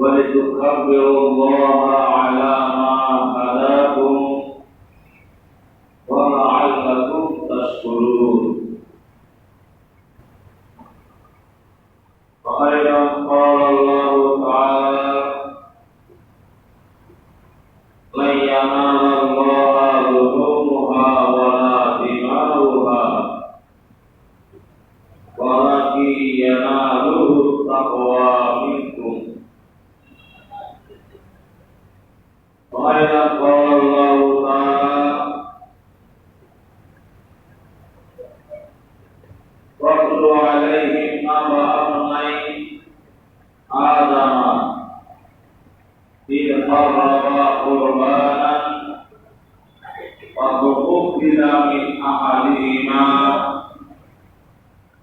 ولتكبروا الله على ما هداكم ولعلكم تشكرون. وأيضا قال الله تعالى: لن ينال الله لحومها ولا دماؤها ولكن يناله التقوى منكم. وأيضا قال الله تعالى: واتل عليهم نبأ ابني آدم إذ قربا قربانا فتقبل من أحدهما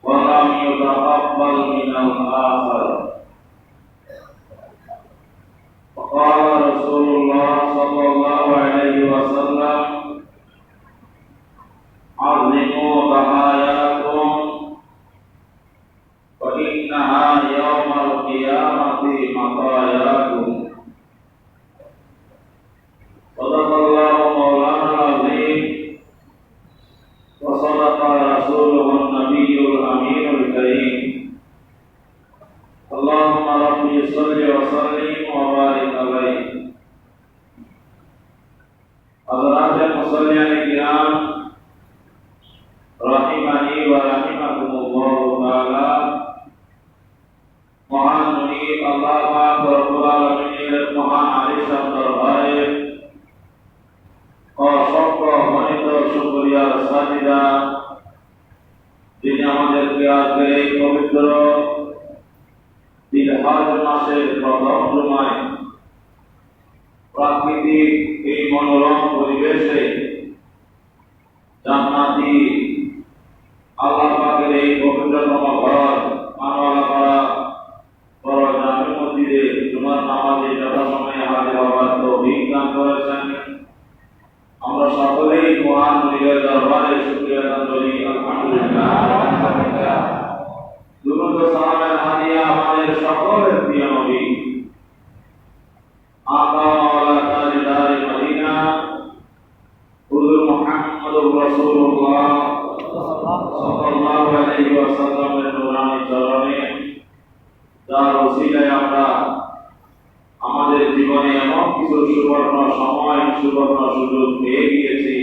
ولم يتقبل من الآخر. وقال رسول الله صلى الله عليه وسلم: عظموا ضحاياكم فإنها يوم القيامة مطاياكم. صدق الله مولانا العظيم وصدق رسوله النبي الأمين الكريم. اللهم ربي صل وسلم وبارك عليه. حضرات المصلين الكرام رحمني ورحمكم الله تعالى। মহান মুনিব আল্লাহ পাক রব্বুল আলামিনের মহান আলিশান দরবারে অসংখ্য গণিত শুকরিয়ার সাজিদা, যিনি আমাদেরকে আজকে এই পবিত্র জিলহজ মাসের প্রথম জুমায় প্রাকৃতিক এই মনোরম পরিবেশে জান্নাতি আল্লাহ পাকের এই পবিত্রতম ঘর মানওয়ালাপাড়া বড় জামে মসজিদে জুমার নামাজে যথাসময়ে হাজির হওয়ার তৌফিক দান করেছেন। আমরা সকলেই মহান মুনিবের দরবারে শুকরিয়া আদায় করি। আলহামদুলিল্লাহ। দুরূদ ও সালামের হাদিয়া আমাদের সকলের প্রিয় নবী আকা মাওলানা তাজদার মদিনা হুজুর মুহাম্মদুর রাসূলুল্লাহ সাল্লাল্লাহু আলাইহি ওয়াসাল্লামের নূরানী চরণে, যার ওসিলায় আমরা আমাদের জীবনে এমন কিছু সুবর্ণ সময়, সুবর্ণ সুযোগ পেয়ে গিয়েছি,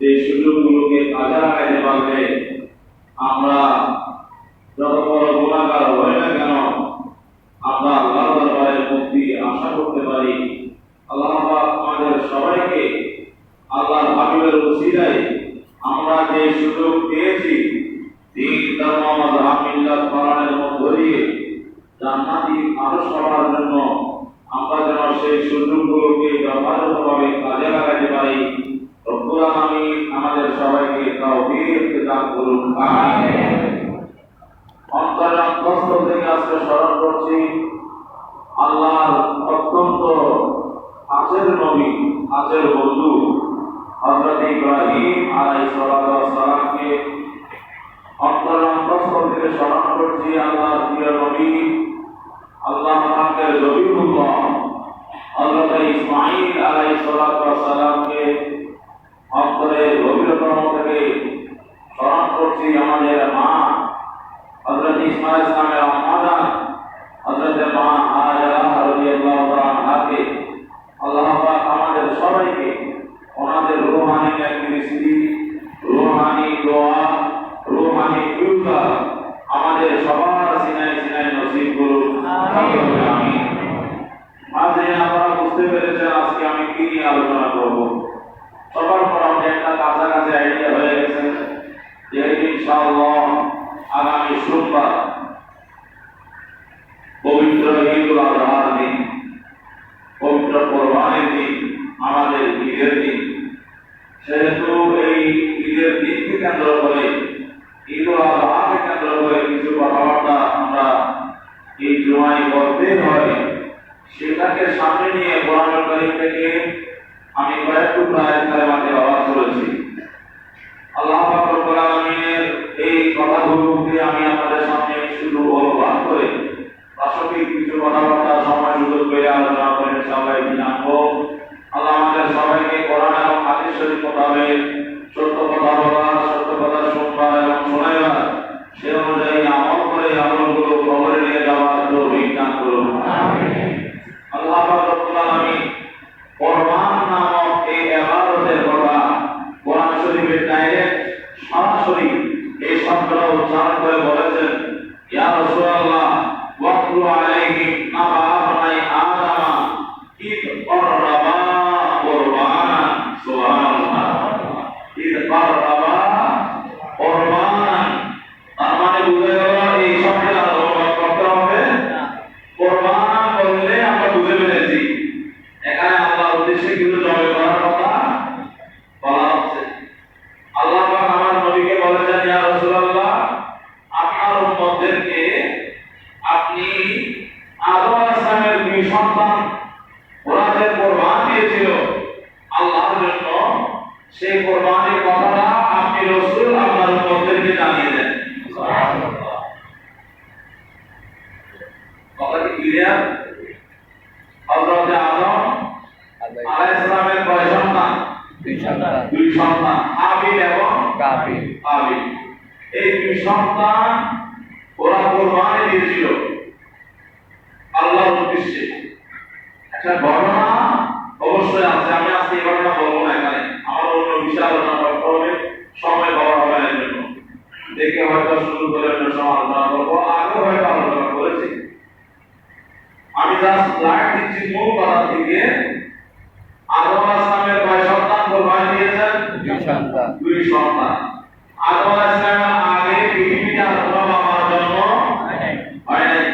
যে সুযোগগুলোকে কাজে লাগাতে পারলে আমরা যত বড় গুনাহগার হই না কেন, আমরা আল্লাহর দরবারে মুক্তি আশা করতে পারি। আল্লাহ পাক আমাদের সবাইকে আল্লাহর হাবিবের ওসিলায় আমরা যে সুযোগ পেয়েছি দিন ধর্ম মাযহাব মিল্লাত পালনের মধ্য দিয়ে জান্নাতি মানুষ হওয়ার জন্য, আমরা যেন সেই সুযোগগুলোকে যথাযথভাবে কাজে লাগাতে পারি। রব্বুল আলামিন আমাদের সবাইকে তৌফিক দান করুন। আমিন। অন্তরস্থল থেকে আজকে স্মরণ করছি আল্লাহর অত্যন্ত কাছের নবী, কাছের বন্ধু হযরত ইব্রাহিম আলাইহিস সালামকে। অন্তরস্থল থেকে স্মরণ করছি আল্লাহর প্রিয় নবী, আল্লাহ পাকের জবিবুল্লাহ হযরত ইসমাঈল আলাইহিস সালামকে। অন্তরের গভীরতম থেকে স্মরণ করছি আমাদের মা হযরত ইসমাঈল ইসলামের আম্মা হযরত মা হাজেরা রাদিয়াল্লাহু তাআলা আনহাকে। আল্লাহ পাক আমাদের সবাইকে ওনাদের রূহানি নেকি, রূহানি দোয়া, রূহানি ফিউচার আমাদের সবার সিনায় সিনায় নসিব করুন। আমিন। আজকে আমরা বুঝতে পেরেছেন আজকে আমি কি নিয়ে আলোচনা করব। সবার পর আমাদের একটা কাছাকাছি আইডিয়া হয়ে গেছে যে ইনশাআল্লাহ আগামী সোমবার পবিত্র ঈদুল আজহার দিন, পবিত্র কোরবানির দিন, আমাদের ঈদের দিন। সেহেতু এই ঈদের দিনকে কেন্দ্র করে, ঈদুল আজহাকে কেন্দ্র করে কিছু কথাবার্তা আমরা এই জুমায় বলতে হয়, সেটাকে সামনে নিয়ে কোরআনুল কারীম থেকে আমি কয়েকটু আয়াত কারিমাতে আওয়াজ করেছি। আল্লাহ পাক রব্বুল আলামিনের এই কথাগুলোকে আমি আপনাদের সামনে শুধু অনুবাদ করে প্রাসঙ্গিক কিছু কথাবার্তা আমিন। এই দুই সন্তান ওরা কোরবানি দিয়েছিল আল্লাহর উদ্দেশ্যে। একটা ঘটনা অবশ্যই আছে, আমি আজকে এই ঘটনা বলবো না এখানে, আমার অন্য বিষয় আলোচনা করতে হবে, সময় পাওয়া হবে না। জন্য দেখে হয়তো শুরু করে অন্য সময় আলোচনা করবো, আগে হয়তো আলোচনা করেছি। আমি জাস্ট লাইট দিচ্ছি মূল কথা থেকে। আদম আলাইহিস সালামের কয় সন্তান কোরবানি দিয়েছেন? দুই সন্তান। আদম আলাইহিস সালামের আগে পৃথিবীতে আর কোনো বাবার জন্ম হয় নাই।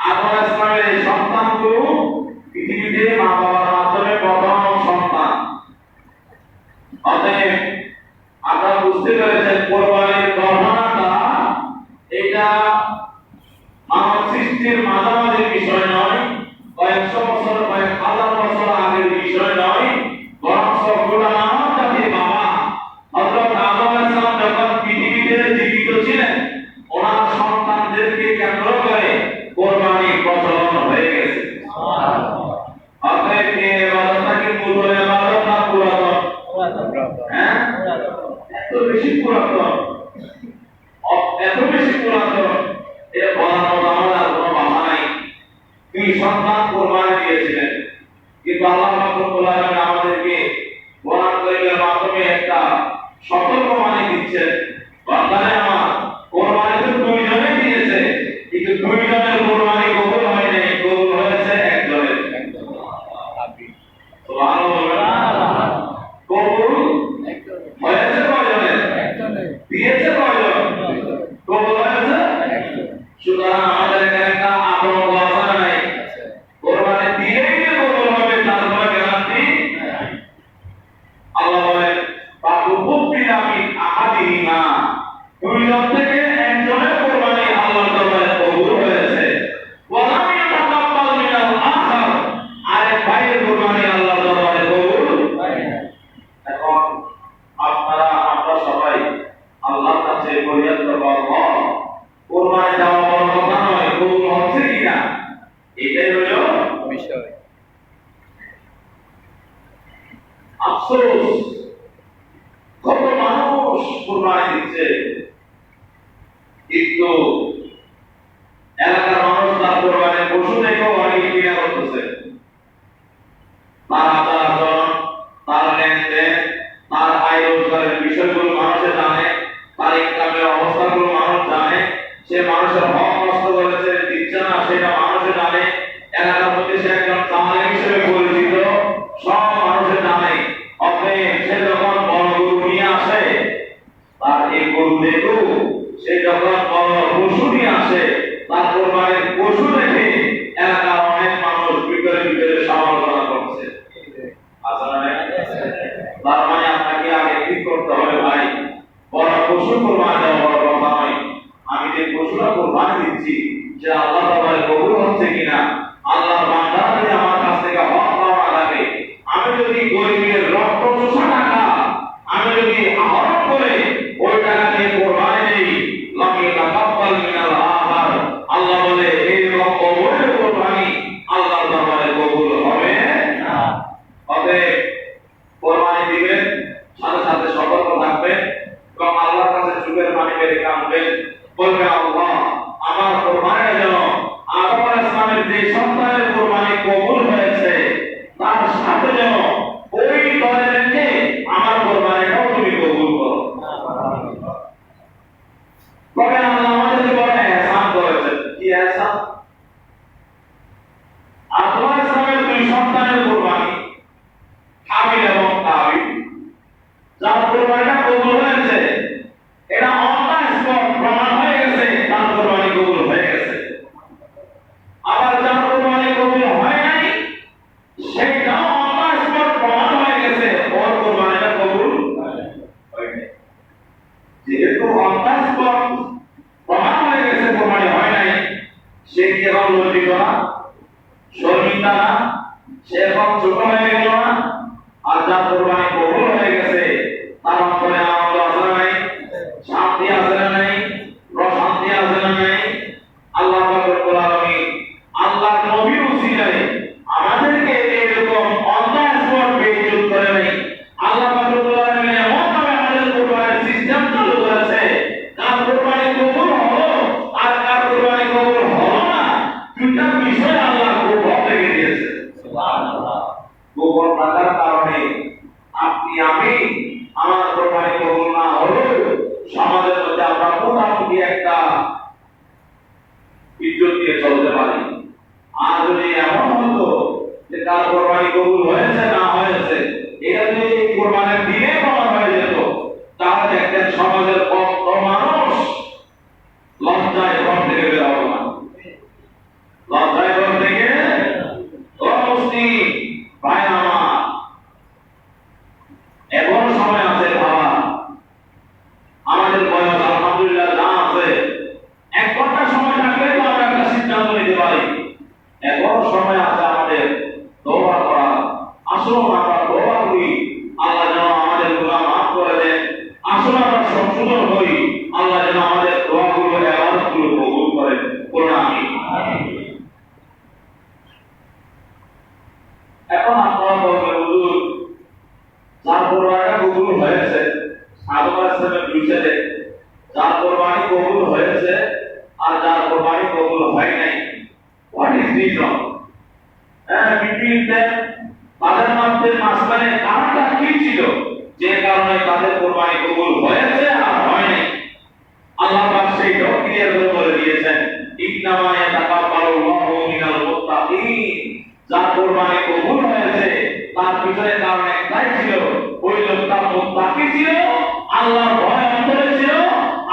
আদম আলাইহিস সালামের এই সন্তানগুলো পৃথিবীতে মা বাবার মাধ্যমে প্রথম সন্তান। অতএব আপনারা বুঝতে পেরেছেন কোরবানির ঘটনাটা এটা মানব সৃষ্টির মাঝামাঝি বিষয় নয়, কয়েকশো বছর কয়েক হাজার বছর আগের বিষয় নয়, বরং সবগুলো মানব জাতির বাবা হযরত আদম আলাইহিস সালাম যখন পৃথিবীতে জীবিত ছিলেন, ওনার সন্তানদেরকে কেন্দ্র করে কোরবানি প্রচলন হয়ে গেছে। অতএব এই ইবাদতটা কি নতুন ইবাদত না পুরাতন? হ্যাঁ, এত বেশি পুরাতন, এত বেশি পুরাতন, এটা বলার মতো আমাদের কোনো ভাষা নাই। দুই সন্তান কোরবানি দিয়েছিলেন, কিন্তু আল্লাহ রাব্বুল আলামিন আমাদেরকে কোরআন কারীমের মাধ্যমে একটা সতর্কবাণী দিচ্ছেন, বান্দারে আমার কোরবানি তো দুইজনেই দিয়েছে, কিন্তু দুইজনের কোরবানি কবুল হয় নাই, কবুল হয়েছে একজনের। সুবহানাল্লাহ। কবুল হয়েছে কয়জনের? দিয়েছে কয়জন? কবুল হয়েছে একজন। সুতরাং আমাদের এখানে একটা আগ্রহ আছে নাই? কোরবানি দিলেই যে কবুল হবে তার কোনো গ্যারান্টি নাই। আল্লাহ বলেন বাকুবিনা মিন আহাদিহিমা, দুইজন থেকে একজনের কোরবানি আল্লাহর দরবারে কবুল হয়েছে। ওয়ালাম ইয়াতাকাব্বাল মিনাল আখার, আরেক ভাইয়ের কোরবানি আল্লাহর দরবারে কবুল হয় না। এখন আমরা সবাই আল্লাহর কাছে ফরিয়াদ করব, আল্লাহ কোরবানি দেওয়া বড় কথা নয়, কবুল হচ্ছে কিনা এটাই হলো বিষয়। আফসোস, কত মানুষ কোরবানি দিচ্ছে, কিন্তু এলাকার মানুষ তার কোরবানির পশু দেখেও অনেকে ক্রিয়া করতেছে। তার আচার-আচরণ, তার লেনদেন, তার আয় রোজগারের বিষয়গুলো মানুষে জানে, তার ইনকামের অবস্থাগুলো মানুষ জানে, সে মানুষের হক নষ্ট করেছে দিচ্ছে না সেটা মানুষে জানে, এলাকার মধ্যে সে একজন জালেম হিসেবে পরিচিত, সব মানুষে জানে। অতএব সে যখন বড় গরু নিয়ে আসে, তার এই গরু দেখু, সে যখন বড় পশু নিয়ে আসে, তার কোরবানির পশু দেখে এলাকার অনেক মানুষ ভিতরে ভিতরে সমালোচনা করছে। তার মানে আপনাকে আগে ঠিক করতে হবে, ভাই বড় পশু কোরবানি দেওয়া বড় কথা নয়, আমি যে পশুটা কোরবানি দিচ্ছি যে আল্লাহ দরবারে কবুল হচ্ছে কিনা, আল্লাহর বান্দারা যদি আমার কাছ থেকে হক পাওয়া লাগে, আমি যদি গরিবের রক্ত চোষা টাকা আমি যদি আহরণ করে ওই টাকা দিয়ে কোরবানি দিই, লাম ইয়াতাকাব্বাল মিনাল আখার, আল্লাহ বলে এই কবুলের কোরবানি আল্লাহর দরবারে কবুল হবে না। অতএব কোরবানি দিবেন, সাথে সাথে সতর্ক থাকবেন এবং আল্লাহর কাছে চোখের পানি বের কাঁদবেন, বলবেন আল্লাহ আমার কোরবানিটা যেন আদম আলাইহিস সালামের যে সন্তানের কোরবানি কবুল হয়েছে তার সাথে যেন ওই দলে রেখে আমার কোরবানিটাও তুমি কবুল করো। তবে আল্লাহ আমাদের বড় ihsan করেছেন। কি ihsan? আদম আলাইহিস সালামের দুই সন্তানের কোরবানি হাবিল এবং কাবিল, যার কোরবানিটা কবুল হয়েছে, এটা অন দ্য স্পট প্রমাণ হয়ে গেছে তার কোরবানি কবুল হয়ে গেছে। আবার যার কোরবানি কবুল হয় নাই, সেটাও অন দ্য স্পট প্রমাণ হয়ে গেছে ওর কোরবানিটা কবুল হয় নাই। যেহেতু অন দ্য স্পট প্রমাণ হয়ে গেছে কোরবানি হয় নাই, সে কি এখন লজ্জিত না, শর্মিন্দা না, সে এখন ছোট হয়ে গেল না? আর যার কোরবানি কবুল হয়ে গেছে তার অন্তরে আনন্দ আছে না নাই, শান্তি আছে না নাই, প্রশান্তি আছে না নাই? আল্লাহ রাব্বুল আলামিন আল্লাহর নবীর উসিলায় আমাদেরকে এরকম অন দ্য স্পট বেইজ্জত করে নাই। আল্লাহ রাব্বুল আলামিন এমন ভাবে আমাদের কোরবানির সিস্টেম চালু করেছে মোটামুটি একটা ইজ্জত দিয়ে চলতে পারি। আর যদি এমন হতো যে তার কোরবানি কবুল হয়েছে না হয়েছে এটা যদি এই কোরবানির দিনে বলা হয়ে যেত, তাহলে দেখতেন সমাজের কত মানুষ লজ্জায় ঘর থেকে বের হতো না। লজ্জায় ঘর থেকে মুসলিম ভাই আমার, এখন সময় আছে বাবা, আমাদের বয়স আলহামদুলিল্লাহ যা আছে, 1 ঘন্টা সময় থাকলে তো আমরা একটা সিদ্ধান্ত নিতে পারি। এখন সময় আছে আমাদের তওবা করা। আসুন আমরা তওবা করি, আল্লাহ যেন আমাদের গুনাহ মাফ করে দেন। আসুন আমরা সংশোধন হই, আল্লাহ যেন আমাদের দোয়াগুলো ইবাদতগুলো কবুল করেন। বলুন আমিন। এখন আপনারা বলবেন হুজুর, যার কোরবানিটা কবুল হয়েছে, আদম আলাইহিস সালামের বিরুদ্ধে যার কোরবানি কবুল হয়েছে আর যার কোরবানি কবুল হয় নাই, what is reason? Between them, তাদের মাঝখানে কারণটা কি ছিল যে কারণে তাদের কোরবানি কবুল হয়েছে আর হয় নাই? আল্লাহ পাক সেইটাও ক্লিয়ার করে বলে দিয়েছেন, ইন্নামা ইয়াতাকাব্বালুল্লাহু মিনাল মুত্তাকিন। যার কোরবানি কবুল হয়েছে তার পিছনে কারণ একটাই ছিল, ওই লোকটা মুত্তাকি ছিল, আল্লাহর ভয় অন্তরে ছিল,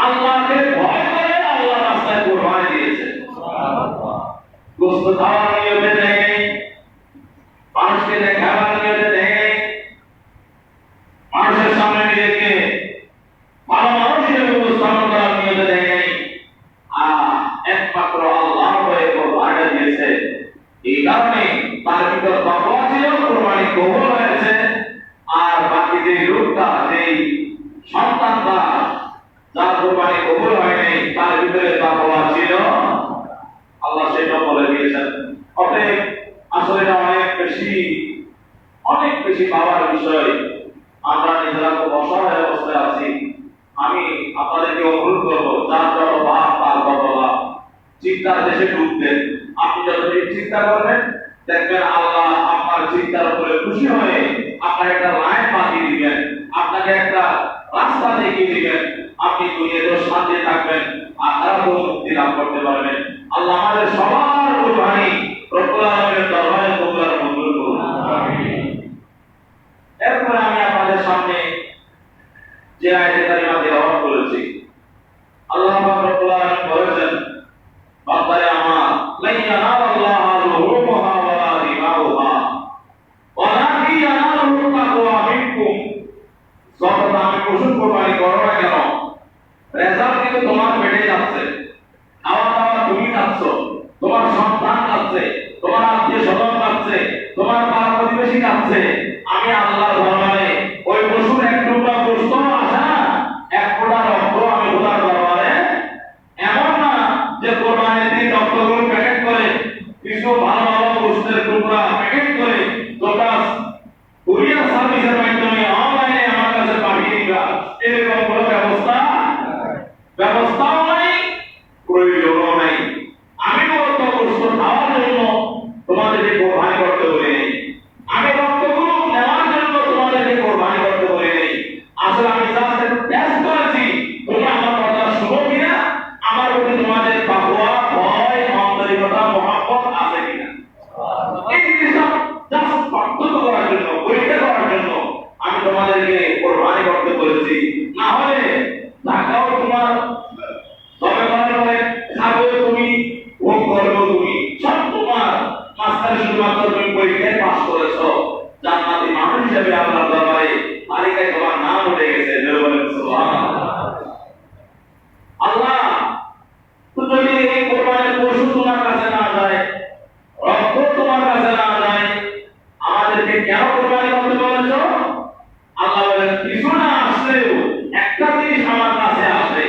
আল্লাহকে ভয় করে আল্লাহর রাস্তায় কোরবানি দিয়েছে। সুবহানাল্লাহ। গোশত খাওয়ার নিয়তে দেয় নাই, মানুষকে দেখাবার নিয়তে দেয় নাই, মানুষের সামনে নিজেকে ভালো মানুষ হিসেবে উপস্থাপন করার নিয়তে দেয় নাই, একমাত্র আল্লাহর ভয়ে কোরবানিটা দিয়েছে। এই কারণে তার ভিতর তাকওয়া ছিল, কোরবানি কবুল হয়েছে। আর বাকি যে লোকটা, যেই সন্তানটা যার কোরবানি কবুল হয়নি, তার ভিতরে তাকওয়া ছিল, আল্লাহ সেটা বলে দিয়েছেন। অতএব আসলে এটা অনেক বেশি ভাবার বিষয়। আমরা নিজেরা খুব অসহায় অবস্থায় আছি। আমি আপনাদেরকে অনুরোধ করবো, যার যত ভাব তার কত লাভ, চিন্তার দেশে ঢুকবেন। আপনি যতদিন চিন্তা করবেন, দেখবেন আল্লাহ আপনার চিন্তার উপরে খুশি হয়ে আপনার একটা লাইন বাঁধিয়ে দিবেন, আপনাকে একটা রাস্তা দেখিয়ে দিবেন। আপনি দুনিয়াতেও শান্তি থাকবেন, আখিরাতেও মুক্তি লাভ করতে পারবেন। আল্লাহ আমাদের সবার কোরবানি রব্বুল আলামিনের দরবারে কবুল আর মঞ্জুর করুন। আমিন। এরপরে আমি আপনাদের সামনে যে আয়াতে কারিমা তেলাওয়াত করেছি, আল্লাহ পাক রব্বুল আলামিন বলেছেন, বান্দারে আমার, লা ইয়ানালাল্লাহু লুহুমুহা ওয়ালা দিমাউহা ওয়ালাকিন ইয়ানালুহু তাকওয়া মিনকুম। যখন আমি পশু কোরবানি করো না কেন, রেজাল্ট কিন্তু তোমার পেটে যাচ্ছে, খাওয়া দাওয়া তুমি খাচ্ছ, তোমার সন্তান খাচ্ছে, তোমার আত্মীয় স্বজন খাচ্ছে, তোমার পাড়া প্রতিবেশী খাচ্ছে। আমি আল্লাহর দরবারে ওই পশুর এক টুকরা গোশত আসে না, এক ফোঁটা রক্ত আমি খোদার দরবারে, এমন না যে কোরবানির দিন রক্তগুলো প্যাকেট করে, কিছু ভালো ভালো গোশতের টুকরা প্যাকেট করে তোমরা কুরিয়ার সার্ভিসের মাধ্যমে অনলাইনে আমার কাছে পাঠিয়ে দিবা, এরকম কোনো ব্যবস্থাও নাই, প্রয়োজনও নাই। আমি বলতো গোশত খাওয়ার জন্য তোমাদেরকে কোরবানি করতে বলি নেই, আমি রক্তগুলো নেওয়ার জন্য তোমাদেরকে কোরবানি করতে বলি নেই। আসলে আমি জাস্ট একটু টেস্ট করেছি, তোমরা আমার কথা শুনো কিনা, আমার প্রতি তোমাদের তাকওয়া, ভয়, আন্তরিকতা, মহব্বত আছে কিনা। এই জিনিসটা জাস্ট পার্থক্য করার জন্য, পরীক্ষা করার জন্য আমি তোমাদেরকে কোরবানি করতে বলেছি। না হলে টাকাও তোমার তবে মানে খাবে তুমি, ভোগ করবে তুমি, সব তোমার। মাস্টার শুধুমাত্র তুমি পরীক্ষায় পাস করেছো, জান্নাতি মানুষ হিসেবে আল্লাহর দরবারে তালিকায় তোমার নাম উঠে গেছে। সুবহানাল্লাহ। আল্লাহ তো যদি এই কোরবানির পশু তোমার কাছে না যায়, রক্ত তোমার কাছে না যায়, আমাদেরকে কেন কোরবানি করতে বলেছো? আল্লাহ বলেন, কিছু না আসলেও একটা জিনিস আমার কাছে আসে,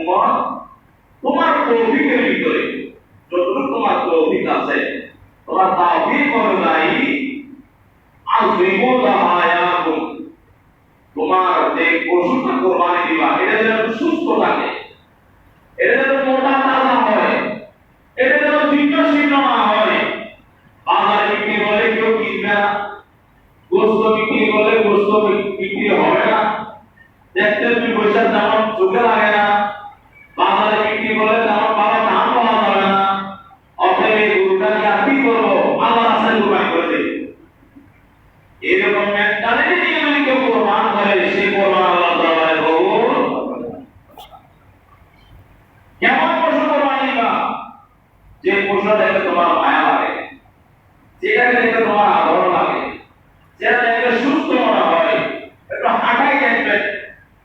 উম্মত তোমার তৌফিকের ভিতরে যতটুকু তোমার তৌফিক আছে তোমার তাওফিক অনুযায়ী আযীমু দাহায়াকুম তোমার যে পশুটা কুরবানি দিবা এটা যেন সুস্থ থাকে, এটা যেন মোটা তাজা হয়, এটা যেন জীর্ণ না হয়। বাজারে বিক্রি করলে কেউ কিনবে না, গোস্ত বিক্রি করলে গোস্ত বিক্রি হবে না, দেখতে দুই পয়সা তেমন চোখে লাগে না, বাজারে বিক্রি করলে তেমন ভালো দাম পাওয়া যাবে না। অতএব এই গরুটাকে আর কি করবো, আল্লাহর রাস্তায় কুরবানি করে দিই। এরকম মেন্টালিটি নিয়ে যদি কেউ কোরবান করে সেই কোরবান আল্লাহ দরবারে কবুল। কেমন পশু কোরবানি দিবা? যে পশুটা দেখে তোমার মায়া লাগে, যেটাকে দেখে তোমার আদর লাগে, যেটা দেখে সুস্থ মনে হয়, একটু হাঁটাই দেখবেন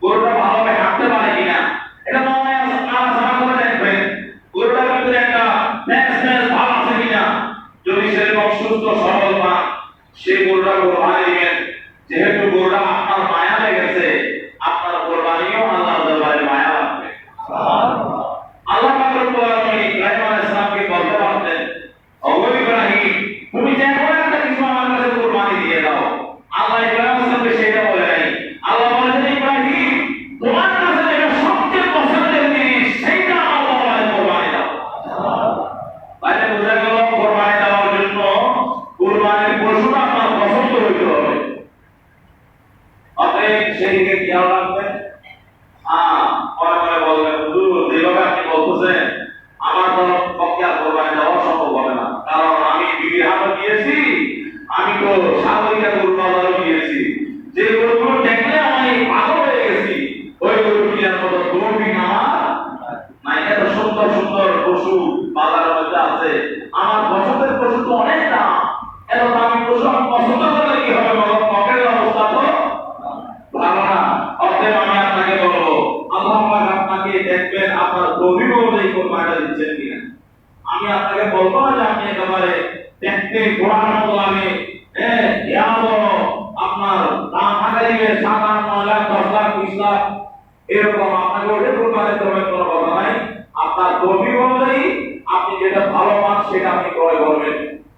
গরুটা ভালোভাবে হাঁটতে পারে কিনা, এটা নাড়াচাড়া করে দেখবেন গরুটার ভিতরে একটা ভাব আছে কিনা। যদি সেরকম সুস্থ সবল পান সেই গরুটা কোরবানি দিবেন। যেহেতু গরুটা আপনার মায়া লেগেছে, আপনার কোরবানিও আল্লাহর দরবারে মায়া লাগবে। আল্লাহ পাক রব্বুল আলামিন ইব্রাহিম আলাইহিস সালামকে বলতে পারতেন, ও ইব্রাহিম তুমি যে কোনো একটা কিছু আমার কাছে কোরবানি দিয়ে দাও। আল্লাহ ইব্রাহিম আলাইহিস সালামকে সেটা বলে নাই। আল্লাহ বলেছেন, ইব্রাহিম তোমার কাছে যেটা সবচেয়ে পছন্দের জিনিস সেইটা আমার দরবারে কোরবানি দাও। বাইরে বোঝা গেল কোরবানি দেওয়ার জন্য কোরবানির পশুটা আপনার পছন্দ হইতে হবে। অতএব সেদিকে খেয়াল রাখবেন। পরে পরে বলবেন, হুজুর যেভাবে আপনি বলতেছেন আমার তো পক্ষে আর কোরবানি দেওয়া সম্ভব হবে না, কারণ আমি বিবির হাটে গিয়েছি, আমি তো সাগরিকা গরু বাজারও গিয়েছি, যে গরুগুলো দেখলে আমি পাগল হয়ে গেছি, ওই গরু কিনার মতো দৌড়ি আমার নাই। এত সুন্দর সুন্দর পশু বাজারের মধ্যে আছে, আমার পছন্দের পশু তো অনেক দাম, এত দামি পশু আমি পছন্দ করলে কি হবে, পকেটের অবস্থা তো ভালো না। অতএব আমি আপনাকে বলবো, আল্লাহ পাক আপনাকে দেখবেন আপনার গভীর অনুযায়ী কোরবানিটা দিচ্ছেন কিনা। আমি আপনাকে বলবো না যে আপনি একেবারে দেখতে ঘোড়ার মতো লাগে, আপনার দাম টাকা দিবে 7-8-9 লাখ 10 লাখ 20 লাখ এরকম, আপনাকে ওটা কোরবানি করবেন কোনো কথা নাই। আপনার গভীর অনুযায়ী আপনি যেটা ভালো পান সেটা আপনি ক্রয় করবেন,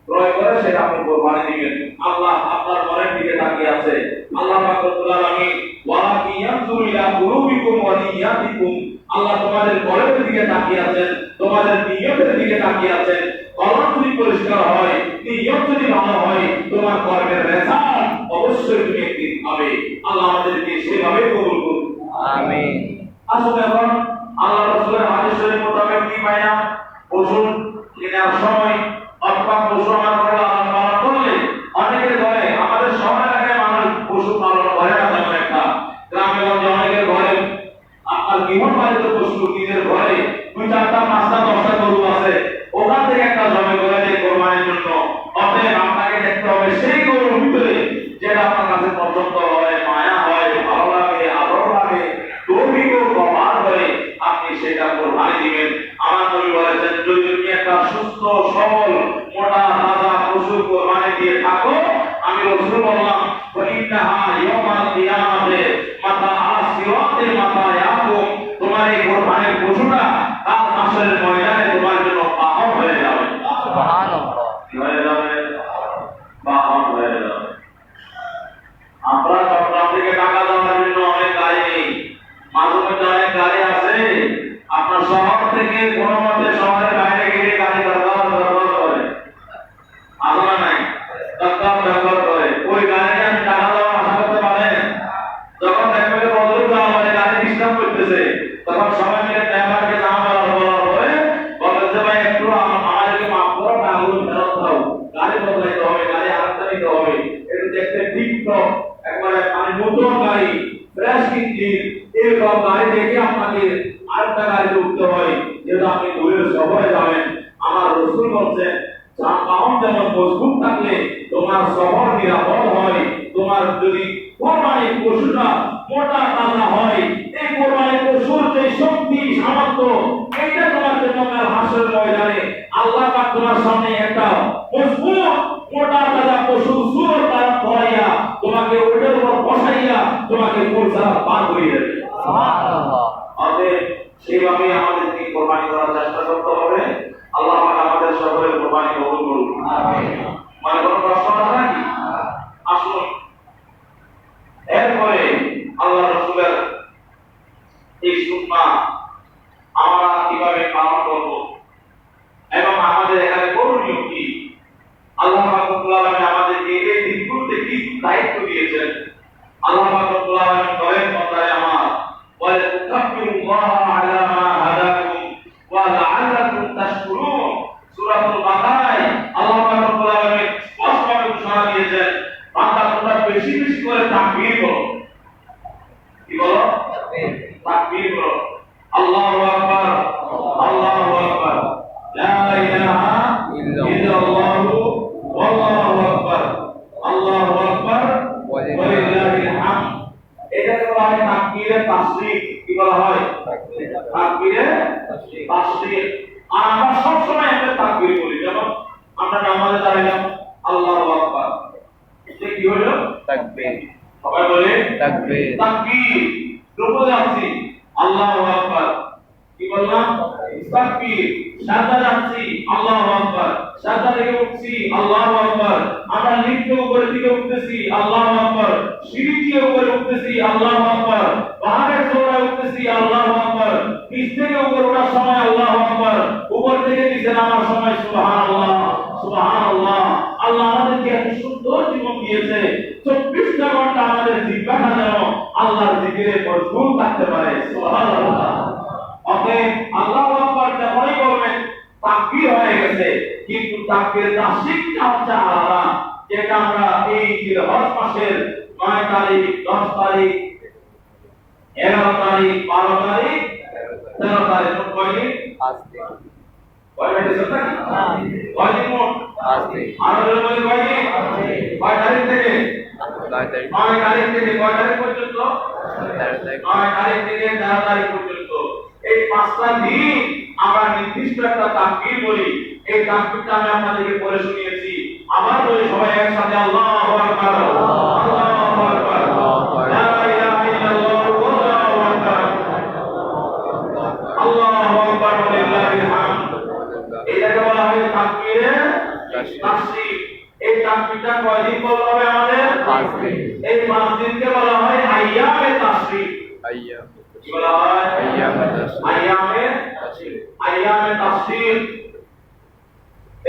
ক্রয় করে সেটা আপনি কোরবানি দিবেন। আল্লাহ আপনার মনের দিকে তাকিয়ে আছে। আল্লাহ পাক রব্বুল আলামিন ওয়ালাকি ইয়ানজুরু ইলা কুলুবিকুম ওয়া নিয়াতিকুম, আল্লাহ তোমাদের কলবের দিকে তাকিয়ে আছেন, তোমাদের নিয়তের দিকে তাকিয়ে আছেন। কলব যদি পরিষ্কার হয়, নিয়ত যদি ভালো হয়, তোমার কর্মের রেজাল্ট অবশ্যই তুমি একদিন পাবে। আল্লাহ আমাদেরকে সেভাবে কবুল করুন, আমিন। আসলে এখন আল্লাহ রাসূলের হাদিস শরীফ মোতাবেক কি পাইনা, পশু কেনার সময় অথবা পশু আমার ঘরে লালন পালন করলে অনেকের ঘরে, আমাদের শহর এলাকায় মানুষ পশু পালন করে না তেমন একটা, গ্রামে গঞ্জে অনেকের ঘরে আপনার গৃহপালিত পশু নিজের ঘরে 2-4টা 5টা 10টা গরু আছে, ওখান থেকে একটা জমি করে দেয় কোরবানির জন্য। অতএব আপনাকে দেখতে হবে সেই গরুর ভিতরে যেটা আপনার কাছে পছন্দ হয়, মায়া হয়, ভালো লাগে, আদর লাগে, তৌফিকও কমার করে আপনি সেটা কোরবানি দিবেন। আমার নবী বলেছেন, যদি তুমি একটা সুস্থ সবল মোটা তাজা পশু কোরবানি দিয়ে থাকো, আমি রাসূল বললাম, ফাইন্নাহা ইয়াউমাল কিয়ামাতে মাতা আসিরাতে মাতা ইয়াকুম, তোমার এই কোরবানির পশুটা কাল হাসরের ময়দানে তোমার জন্য বাহন হয়ে যাবে। সুবহানাল্লাহ, হয়ে যাবে, বাহন হয়ে যাবে। আমরা চট্টগ্রাম থেকে ঢাকা যাওয়ার জন্য অনেক গাড়ি নেই, মাঝে মধ্যে অনেক গাড়ি আছে, আপনার শহর থেকে কোনো মতে শহরের বাইরে গিয়ে গাড়ি দরকার করে, আলাদা নাই, দরকার করে, ওই গাড়ি আপনি ঢাকা যাওয়ার আশা করতে পারেন? যখন দেখবেন বদল যাওয়া মানে গাড়ি ডিস্টার্ব করতেছে, তখন সবাই মিলে ড্রাইভারকে নাম বলার পরে বলে যে ভাই একটু আমাদেরকে মাফ করো, টাকাগুলো ফেরত দাও, গাড়ি বদলাইতে হবে, গাড়ি আরেকটা নিতে হবে, একটু দেখতে টিপটপ একবারে মানে নতুন গাড়ি, ফ্রেশ ইঞ্জিন, এরকম গাড়ি দেখে আপনাকে আরেকটা গাড়িতে উঠতে হয়, যেহেতু আপনি দূরের সফরে যাবেন। আমার রাসূল বলছেন, যানবাহন যেমন মজবুত থাকলে তোমার সফর নিরাপদ হয়, তোমার যদি কোরবানির পশুটা মোটা তাজা হয়, এই কোরবানির পশুর যে শক্তি সামর্থ্য, এটা তোমার জন্য কাল হাসরের ময়দানে আল্লাহ পাক তোমার সামনে একটা মজবুত মোটা তাজা পশু সুর তার ধরাইয়া তোমাকে ওটার উপর বসাইয়া তোমাকে পৌঁছা পার করিয়ে দেবে। সুবহানাল্লাহ। অতএব সেইভাবে আমাদেরকে কোরবানি করার চেষ্টা করতে হবে। আল্লাহ পাক আমাদের সকলের কোরবানি কবুল করুন। আমিন। মানে কোনো প্রশ্ন আছে নাকি? আসুন, এরপরে আল্লাহ রাসূলের এই সুন্নাহ আমরা কিভাবে পালন করব এবং আমাদের এখানে করণীয় কি, আল্লাহ পাক রব্বুল আলামিন আমাদেরকে এই দিনগুলোতে কি দায়িত্ব দিয়েছেন। আল্লাহ পাক রব্বুল আলামিন বলেন বান্দায়ে আমার, ওয়া তাকাব্বিরুল্লাহ আলা মা হাদাকুম ওয়া লাআল্লাকুম তাশকুরুন। সূরাতুল বাকারায় আল্লাহ পাক রব্বুল আলামিন স্পষ্টভাবে ঘোষণা দিয়েছেন, বান্দা তোমরা বেশি বেশি করে তাকবীর করো। কি বলো? তাকবীর করো। আল্লাহু আকবার, আল্লাহু আকবার, লা ইলাহা ইল্লাল্লাহু ওয়াল্লাহু আকবার, আল্লাহু আকবার ওয়া লিল্লাহিল হামদ। এটাকে বলা হয় তাকবীরে তাসরিক। কি বলা হয়? তাকবীরে তাসরিক। আর আমরা সব সময় একটা তাকবীর বলি, যেমন আমরা নামাজে দাঁড়াইলাম আল্লাহু আকবার, এটা কি হলো? তাকবীর। সবাই বলে তাকবীর। তাকবীর। রুকুতে আছি আল্লাহু আকবার, কি বললাম? তাকবীর। সাজদা যাচ্ছি আল্লাহু আকবার, সাজদা থেকে উঠছি আল্লাহু আকবার, আমরা লিফটে উপরের দিকে উঠতেছি আল্লাহু আকবার, সিঁড়ি দিয়ে উপরে উঠতেছি আল্লাহু আকবার, পাহাড়ের চূড়ায় উঠতেছি আল্লাহু আকবার, নিচ থেকে উপরে ওঠার সময় আল্লাহু আকবার, উপর থেকে নিচে নামার সময় সুবহানাল্লাহ, সুবহানাল্লাহ। আল্লাহ আমাদেরকে এত সুন্দর জীবন দিয়েছে, 24টা ঘন্টা আমাদের জিহ্বাটা যেন আল্লাহর জিকিরে ভরপুর থাকতে পারে। সুবহানাল্লাহ। অতএব আল্লাহু আকবার যখনই বলবেন তাকবীর হয়ে গেছে, কিন্তু তাকবীর তাসরিকটা হচ্ছে আলাদা, যেটা আমরা এই জিলহজ মাসের 9 তারিখ, 10 তারিখ, 11 তারিখ, 12 তারিখ, 13 তারিখ মোট কয়দিন? 5 দিন। কয়দিন আছে না? কয়দিন মোট? 5 দিন। আর এর মধ্যে কয়দিন? 5 তারিখ থেকে 9 তারিখ থেকে কয় তারিখ পর্যন্ত? 9 তারিখ থেকে 13 তারিখ পর্যন্ত। এই 5টা দিন আমরা নির্দিষ্ট একটা তাকবীর বলি। এই তাকবীরটা আমি আপনাদেরকে পড়ে শুনিয়েছি। আবার বলি সবাই একসাথে, আল্লাহু আকবার, আল্লাহু আকবার, লা ইলাহা ইল্লাল্লাহু ওয়াল্লাহু আকবার, আল্লাহু আকবার ওয়া লিল্লাহিল হামদ। এটাকে বলা হয় তাকবীরে তাসরিক। এই তাকবীরটা কয়দিন বলতে হবে আমাদের? 5 দিন। এই 5 দিনকে বলা হয় আইয়ামে তাসরিক। আইয়াম কি বলা হয়? আইয়ামে তাসরিক। আইয়ামে তাসরিক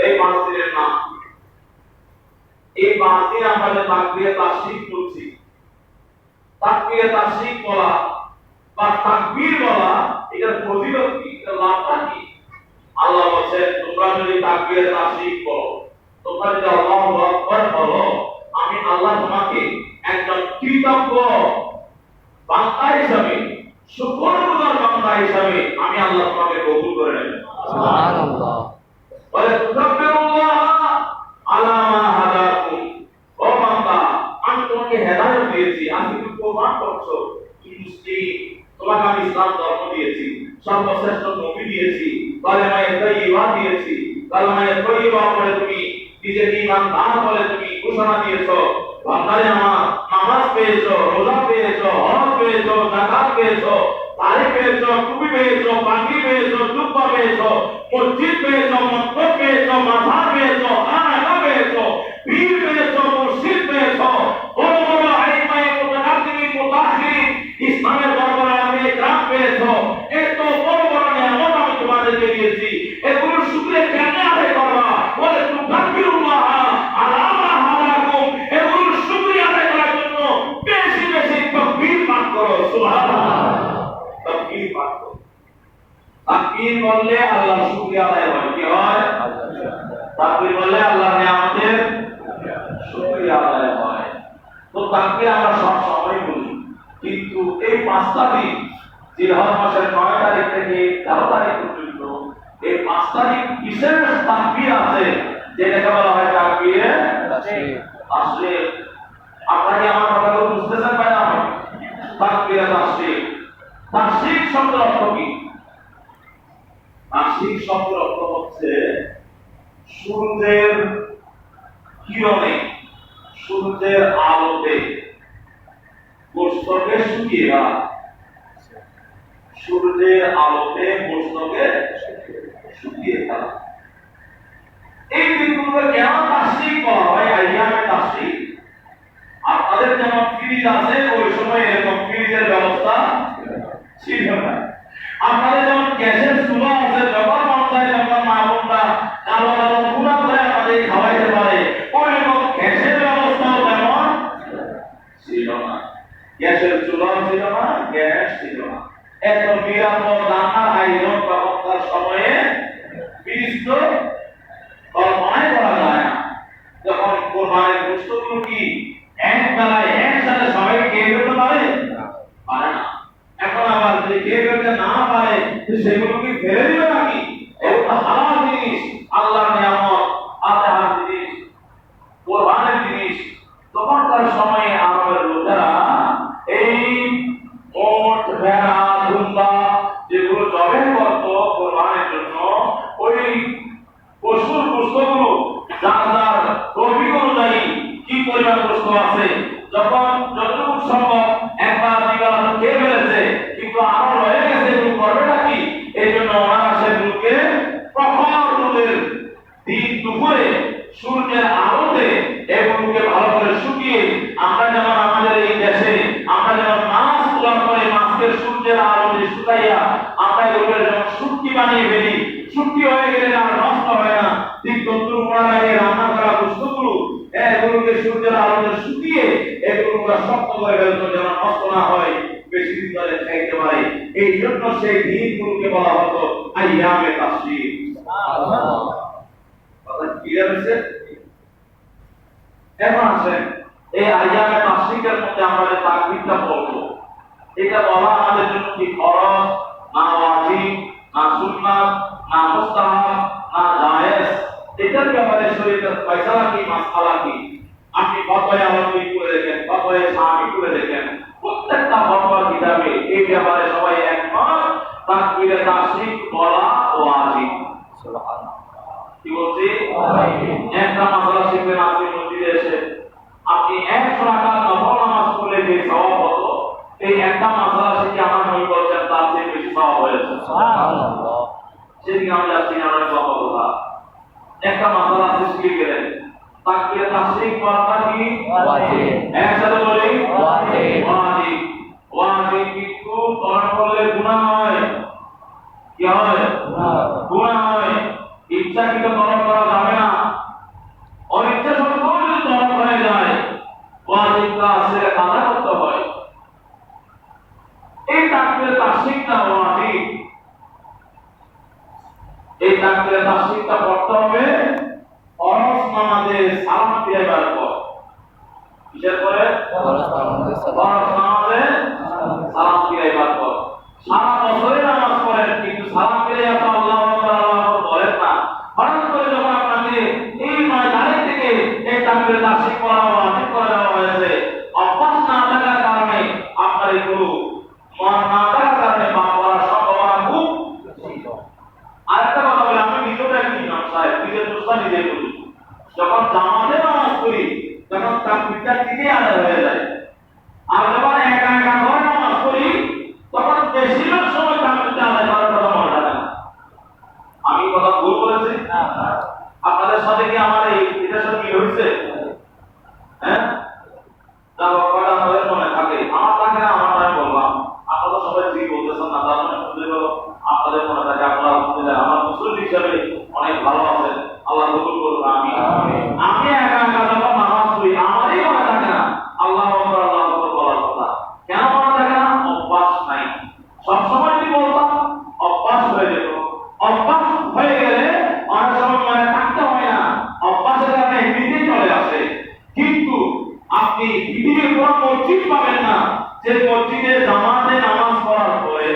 এই 5 দিনের নাম। এই 5 দিন আমরা যে তাকবীরে তাসরিক বলছি, তাকবীরে তাসরিক বলা বা তাকবীর বলা, এটার ফজিলত কি, এটার লাভটা কি? আল্লাহ বলেন, তোমরা যদি তাকবীরে তাসরিক বলো, তোমরা যদি আল্লাহু আকবার বলো, আমি আল্লাহ তোমাকে একজন কৃতজ্ঞ বান্দা হিসাবে, শুকরগুজার বান্দা হিসাবে আমি আল্লাহ তোমাকে কবুল করে নেব। সুবহানাল্লাহ। বলে তাকবীরুল্লাহ আলা মা হাদাকুম। ও বান্দা, আমি তোমাকে হেদায়েত দিয়েছি, আমি তুমি প্রমাণ করছো তুমি মুসলিম, তোমাকে আমি ইসলাম ধর্ম দিয়েছি, সর্বশ্রেষ্ঠ নবী দিয়েছি, কালেমায়ে তাইয়্যিবা দিয়েছি, কালেমায়ে তাইয়্যিবা পড়ে তুমি নিজের ঈমানদার বলে তুমি ঘোষণা দিয়েছো। বান্দারে আমার, নামাজ পেয়েছো, রোজা পেয়েছো, হজ পেয়েছো, যাকাত পেয়েছো, দাড়ি পেয়েছো, টুপি পেয়েছো, পাগড়ি পেয়েছো, জুব্বা পেয়েছো, মসজিদ পেয়েছো, মক্তব পেয়েছো, মাজার পেয়েছো, খানকা পেয়েছো, পীর পেয়েছো, মুর্শিদ পেয়েছো, বড় বড় আইমায়ে মুতাকাদ্দিমিন মুতাআখিরিন ইসলামের দরবারে আমি একরাম পেয়েছো। এত বড় বড় নিয়ামত আমি তোমাদেরকে দিয়েছি, এগুলোর শুকরিয়া কেমনে আদায় করবা? বলে তাকবীরুল্লাহ আলা মা হাদাকুম। এগুলোর শুকরিয়া আদায় করার জন্য বেশি বেশি তাকবীর পাঠ করো। সুবহানাল্লাহ। তাকবীর পাঠ করো। তাকবীর বললে আল্লাহর শুকরিয়া আদায় হয়। কি হয়? তাকবীর বললে আল্লাহর নিয়ামতের শুকরিয়া আদায় হয়। তো তাকবীর আমরা সব সময় বলি, কিন্তু এই 5টা দিন, জিলহজ মাসের 9 তারিখ থেকে 13 তারিখ পর্যন্ত, এই 5 তারিখ বিশেষ তাকবীর আছে, যেটাকে বলা হয় তাকবীরে তাসরিক। আপনারা কি আমার কথাগুলো বুঝতেছেন ভাই? আমার তাকবীরে তাসরিক। তাসরিক শব্দের অর্থ কি? তাসরিক শব্দের অর্থ হচ্ছে সূর্যের কিরণে, সূর্যের আলোতে গোশতকে শুকিয়ে রাখা। সূর্যের আলোতে গোশতকে শুকিয়ে ফেলা। এই দিনগুলোকে কেন তাসরিক বলা হয়? আইয়ামে তাসরিক। আপনাদের যেমন ফ্রিজ আছে, ওই সময় এরকম ফ্রিজের ব্যবস্থা ছিল না। আপনাদের যেমন গ্যাসের চুলা আছে, যখন মন চায় যখন মা বোনরা কালো কালো পুরা করে আমাদের খাওয়াইতে পারে, ওই রকম গ্যাসের ব্যবস্থাও তেমন ছিল না। গ্যাসের চুলা ছিল না, গ্যাস ছিল না। এত নিরাপদ রান্নার আয়োজন তখনকার সময়ে ফ্রিজ তো কল্পনাই করা যায় না। যখন কোরবানির গোশতগুলো কি এক বেলায় একসাথে সবাই খেয়ে ফেলতে পারে? পারে না। এখন আবার যদি খেয়ে ফেলতে না পারে, সেগুলো কি ফেলে দিবে নাকি? এগুলো হালাল জিনিস, আল্লাহর নিয়ামত, আল্লাহর জিনিস, কোরবানির জিনিস। তখনকার সময়ে আরবের লোকেরা এই ওট, ভেড়া, দুম্বা যেগুলো জবে করত কোরবানির জন্য, ওই পশুর গোশতগুলো যার যার রবি অনুযায়ী কি পরিমাণ গোশত আছে, যখন যতটুকু সম্ভব একবার দুইবার খেয়ে ফেলেছে, কিন্তু আরো রয়ে গেছে, এগুলো করবে নাকি? এই জন্য ওনারা সেগুলোকে প্রখর রোদের দিন দুপুরে সূর্যের আলোতে এগুলোকে ভালো করে শুকিয়ে, আমরা যেমন আমাদের এই দেশে আমরা যেমন মাছ তোলার পরে মাছকে সূর্যের আলোতে শুকাইয়া আমরা এগুলোকে যেমন শুটকি বানিয়ে ফেলি, শুটকি হয়ে গেলে আর নষ্ট হয় না, ঠিক তদ্রুপ ওনারা এই রান্না করা গোশতগুলো এগুলোকে সূর্যের আলোতে শুকিয়ে এগুলোকে শক্ত করে ফেলতো, যেন নষ্ট না হয়, বেশি দিন ধরে খাইতে পারে। এই জন্য সেই দিনগুলোকে বলা হতো আইয়ামে তাশরীক। কথা ক্লিয়ার হয়েছে? এখন আসেন এই আইয়ামে তাশরীকের মধ্যে আমরা যে তাকবীরটা বলবো, এটা বলা আমাদের জন্য কি ফরজ, না ওয়াজিব, না সুন্নাত, না মুস্তাহাব, না জায়েজ? এটার ব্যাপারে শরীয়তের ফয়সালা কি, মাসআলা কি? আপনি ফতোয়া আলমী করে দেখেন, ফতোয়া শাফি করে দেখেন, প্রত্যেকটা ফতোয়া কিতাবে এই ব্যাপারে সবাই একমত, তাকবীরে তাশরীক বলা ওয়াজিব। সুবহানাল্লাহ। কি বলছি? একটা মাসআলা শিখবেন আপনি মসজিদে এসে, আপনি 100 রাকাত নফল নামাজ পড়লে যে সওয়াব হতো, এই একটা মাসআলা শিখে আমার নবী বলেছেন তার চেয়ে বেশি সওয়াব হয়েছে। সুবহানাল্লাহ। সেদিকে আমি যাচ্ছি না, অনেক কথা। একটা মাসআলা শিখে গেলেন, তাকবীরে তাশরীক করাটা কি ওয়াজিব? একসাথে বলি ওয়াজিব। ওয়াজিব। ওয়াজিব কিন্তু তরক করলে গুনাহ হয়। কি হয়? গুনাহ হয়। ইচ্ছাকৃত তরক করা যাবে না। অনিচ্ছা সত্ত্বেও যদি তরক হয়ে যায়, ওয়াজিবটা আসলে কাজা করতে হয়। এই তাকবীরে তাশরীকটা ওয়াজিব। এই তাকবীরে তাশরীকটা পড়তে হবে ফরজ নামাজে সালাম ফিরাইবার পর। কিসের পরে? ফরজ নামাজে সালাম ফিরাইবার পর। সারা বছরে নামাজ পড়েন, কিন্তু সালাম ফিরাইয়া তো আল্লাহু আকবার আল্লাহু আকবার বলেন না। হঠাৎ করে যখন আপনাকে এই 9 তারিখ থেকে এই তাকবীরে তাশরীক করা ওয়াজিব করে দেওয়া হয়েছে, অভ্যাস না থাকার কারণে আপনার এগুলো মন না থাকার কারণে পাপ করার সম্ভাবনা খুব বেশি। আরেকটা কথা বলে, আমি নিজেটা কি নাম সাহেব, নিজের দোষটা নিজে করি। যখন জামাতে নামাজ পড়ি তখন তাকবীরটা দিকে আদায় হয়ে যায়, আর যখন একা একা ঘরে নামাজ পড়ি তখন বেশিরভাগ সময় তাকবীরটা আদায় করার কথা মনে থাকে না। আমি কথা ভুল বলেছি? আপনাদের সাথে কি আমার এটার সাথে কি হয়েছে? হ্যাঁ, যা কথা আপনাদের মনে থাকে, আমার থাকে না। আমার আমি বললাম, আপনারা সবাই জি বলতেছেন না, তার মানে বুঝতে গেল আপনাদের মনে থাকে। আপনারা আলহামদুলিল্লাহ আমার মুসলিম হিসাবে অনেক ভালো আছেন, আল্লাহ কবুল করুন। আমি একা একা যখন নামাজ পড়ি আমারই মনে থাকে না আল্লাহু আকবার আল্লাহু আকবার বলার কথা। কেন মনে থাকে না? অভ্যাস নাই। সবসময় যদি বলতাম অভ্যাস হয়ে যেত। অভ্যাস হয়ে গেলে অনেক সময় মনে থাকতে হয় না, অভ্যাসের কারণে এমনিতেই চলে আসে। কিন্তু আপনি পৃথিবীর কোন মসজিদ পাবেন না যে মসজিদে জামাতে নামাজ পড়ার পরে